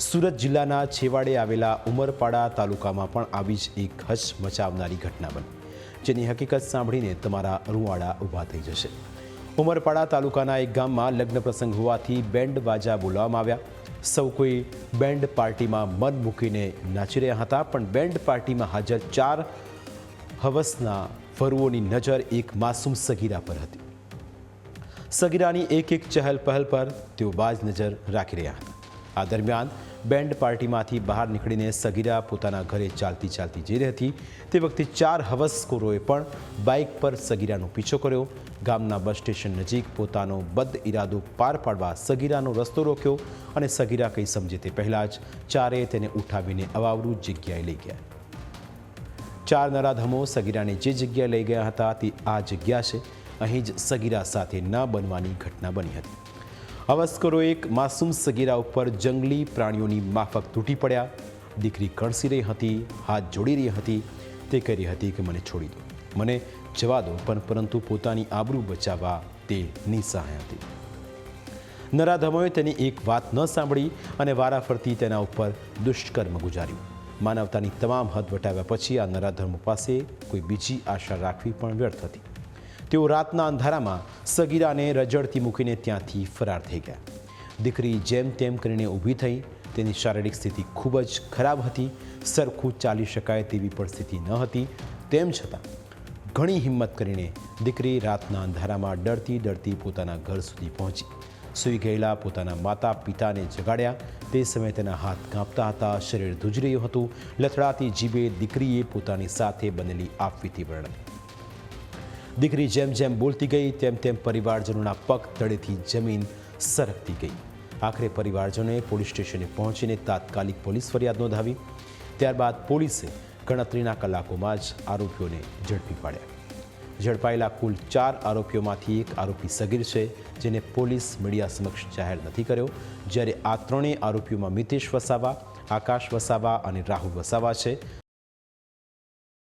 સુરત જિલ્લાના છેવાડે આવેલા ઉમરપાડા તાલુકામાં પણ આવી જ એક હચમચાવનારી ઘટના બની, જેની હકીકત સાંભળીને તમારા રૂંવાડા ઊભા થઈ જશે। ઉમરપાડા તાલુકાના એક ગામમાં લગ્ન પ્રસંગ હોવાથી બેન્ડ બાજા બોલાવવામાં આવ્યા। સૌ કોઈ બેન્ડ પાર્ટીમાં મન મૂકીને નાચી રહ્યા હતા, પણ બેન્ડ પાર્ટીમાં હાજર 4 હવસના વરુઓની નજર એક માસૂમ સગીરા પર હતી। સગીરાની એક ચહેલ પહેલ પર તેઓ બાજ નજર રાખી રહ્યા હતા। આ દરમિયાન બેન્ડ પાર્ટીમાંથી બહાર નીકળીને સગીરા પોતાના ઘરે ચાલતી ચાલતી જઈ રહી હતી। તે વખતે 4 હવસખોરોએ પણ બાઇક પર સગીરાનો પીછો કર્યો। ગામના બસ સ્ટેશન નજીક પોતાનો બદ ઇરાદો પાર પાડવા સગીરાનો રસ્તો રોક્યો અને સગીરા કંઈ સમજે તે પહેલાં જ ચારેય તેને ઉઠાવીને અવાવરૂ જગ્યાએ લઈ ગયા। 4 નરાધમો સગીરાને જે જગ્યાએ લઈ ગયા હતા તે આ જગ્યા છે। અહીં જ સગીરા સાથે ન બનવાની ઘટના બની હતી। હવસખોરો એક માસૂમ સગીરા ઉપર જંગલી પ્રાણીઓની માફક તૂટી પડ્યા। દીકરી કણસી રહી હતી, હાથ જોડી રહી હતી। તે કહી રહી હતી કે મને છોડી દો, મને જવા દો, પરંતુ પોતાની આબરૂ બચાવવા તે નિસહાય હતી। નરાધમોએ તેની એક વાત ન સાંભળી અને વારાફરતી તેના ઉપર દુષ્કર્મ ગુજાર્યું। માનવતાની તમામ હદ વટાવ્યા પછી આ નરાધમો પાસે કોઈ બીજી આશા રાખવી પણ વ્યર્થ હતી। તેઓ રાતના અંધારામાં સગીરાને રજડતી મૂકીને ત્યાંથી ફરાર થઈ ગયા। દીકરી જેમ તેમ કરીને ઊભી થઈ। તેની શારીરિક સ્થિતિ ખૂબ જ ખરાબ હતી। સરખું ચાલી શકાય તેવી પરિસ્થિતિ ન હતી। તેમ છતાં ઘણી હિંમત કરીને દીકરી રાતના અંધારામાં ડરતી ડરતી પોતાના ઘર સુધી પહોંચી। સૂઈ ગયેલા પોતાના માતા પિતાને જગાડ્યા। તે સમયે તેના હાથ કાંપતા હતા, શરીર ધ્રુજી રહ્યું હતું। લથડાતી જીભે દીકરીએ પોતાની સાથે બનેલી આપવીતી વર્ણવી। દીકરી જેમ જેમ બોલતી ગઈ તેમ તેમ પરિવારજનોના પગ તળેથી જમીન સરકતી ગઈ। આખરે પરિવારજનોએ પોલીસ સ્ટેશને પહોંચીને તાત્કાલિક પોલીસ ફરિયાદ નોંધાવી। ત્યારબાદ પોલીસે ગણતરીના કલાકોમાં જ આરોપીઓને ઝડપી પાડ્યા। ઝડપાયેલા કુલ 4 આરોપીઓમાંથી એક આરોપી સગીર છે, જેને પોલીસ મીડિયા સમક્ષ જાહેર નથી કર્યો, જ્યારે આ ત્રણેય આરોપીઓમાં મિતેશ વસાવા, આકાશ વસાવા અને રાહુલ વસાવા છે।